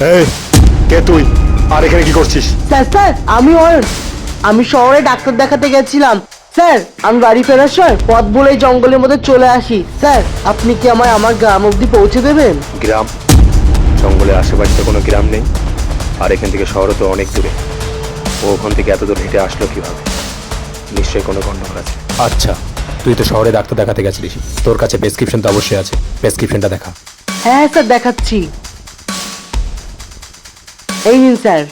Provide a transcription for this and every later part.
এই কে তুই আর এখানে কি করছিস? স্যার স্যার আমি শহরে ডাক্তার দেখাতে গেছিলাম স্যার। আমি বাড়ি ফেরার সময় পথ ভুলে জঙ্গলের মধ্যে চলে আসি স্যার। আপনি কি আমায় আমার গ্রাম অবধি পৌঁছে দেবেন? গ্রাম? জঙ্গলের আশেপাশে তো কোনো গ্রাম নেই, আর এখান থেকে শহরও তো অনেক দূরে। ও ওখান থেকে এত দূর হেঁটে আসলো কিভাবে? নিশ্চয়ই কোনো গন্ডগোল আছে। আচ্ছা, তুই তো শহরে ডাক্তার দেখাতে গেছিলিস, তোর কাছে প্রেসক্রিপশন তো অবশ্যই আছে, প্রেসক্রিপশনটা দেখা। হ্যাঁ স্যার, দেখাচ্ছি। এই নিন স্যার।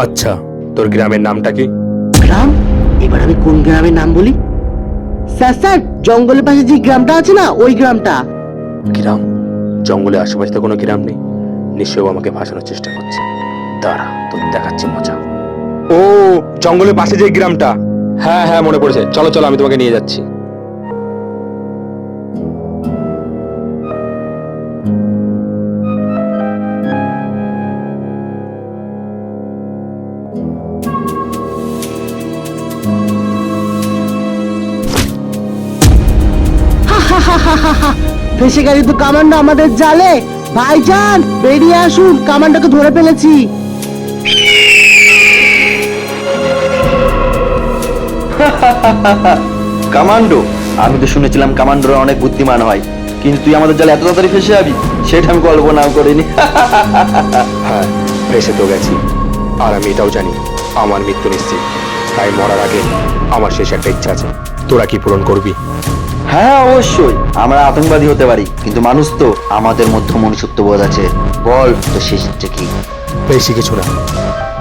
আচ্ছা, তোর গ্রামের নামটা কি? গ্রাম? এবার আমি কোন গ্রামের নাম বলি? স্যার স্যার, জঙ্গলের পাশে যে গ্রামটা আছে না, ওই গ্রামটা। গ্রাম? জঙ্গলের আশেপাশে তো কোনো গ্রাম নেই, নিশ্চয়ই ও আমাকে ভাসানোর চেষ্টা করছে। দাঁড়া, তোর দেখাচ্ছি মজা। ও, জঙ্গলের পাশে যে গ্রামটা, হ্যাঁ হ্যাঁ মনে পড়েছে, চলো চলো আমি তোমাকে নিয়ে যাচ্ছি। ফেসে গেলি তো কামান্ডো আমাদের জালে। ভাইজান বেরিয়ে আসুন, কামান্ডোকে ধরে ফেলেছি। কামান্ডো? আমি তো শুনেছিলাম কামান্ডোরা অনেক বুদ্ধিমান হয়, কিন্তু তুই আমাদের জালে এত তাড়াতাড়ি ফেসে যাবি সেটা আমি কল্পনাও করিনি। হ্যাঁ, ফেসে তো গেছি, আর আমি এটাও জানি আমার মৃত্যু নিশ্চিত। তাই মরার আগে আমার শেষ একটা ইচ্ছা আছে, তোরা কি পূরণ করবি? হ্যাঁ অবশ্যই, আমরা আতঙ্কবাদী হতে পারি, কিন্তু মানুষ তো, আমাদের মধ্যে মনুষ্যত্ব বোধ আছে। বল তো শেষ ইচ্ছে কি? বেশি কিছু না,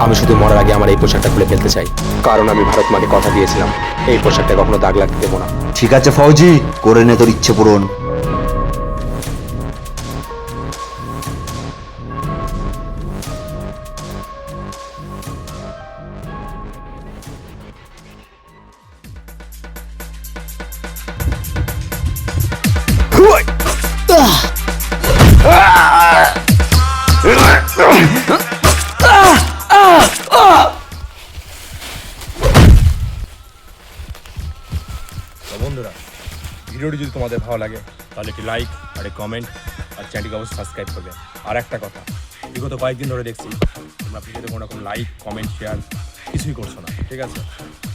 আমি শুধু মরার আগে আমার এই পোশাকটা খুলে ফেলতে চাই, কারণ আমি ভারত মাকে কথা দিয়েছিলাম এই পোশাকটা কখনো দাগ লাগতে দেবো না। ঠিক আছে ফৌজি, করে নে তোর ইচ্ছে পূরণ। বন্ধুরা, ভিডিওটি যদি তোমাদের ভালো লাগে তাহলে একটি লাইক আর একটি কমেন্ট আর চ্যানেলটিকে অবশ্যই সাবস্ক্রাইব করবে। আর একটা কথা, বিগত কয়েকদিন ধরে দেখছি তোমরা ভিডিওতে কোনো রকম লাইক কমেন্ট শেয়ার কিছুই করছো না, ঠিক আছে?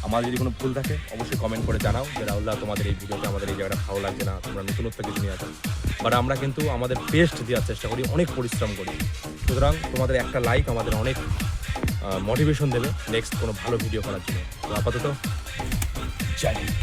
আমাদের যদি কোনো ভুল থাকে অবশ্যই কমেন্ট করে জানাও যে রাহুলদা তোমাদের এই ভিডিওতে আমাদের এই জায়গাটা ভালো লাগছে না, তোমরা নতুনত্ব কিছু নিয়ে আসো। বাট আমরা কিন্তু আমাদের বেস্ট দেওয়ার চেষ্টা করি, অনেক পরিশ্রম করি। সুতরাং তোমাদের একটা লাইক আমাদের অনেক মোটিভেশন দেবে নেক্সট কোনো ভালো ভিডিও করার জন্য। তো আপাতত জয় হিন্দ।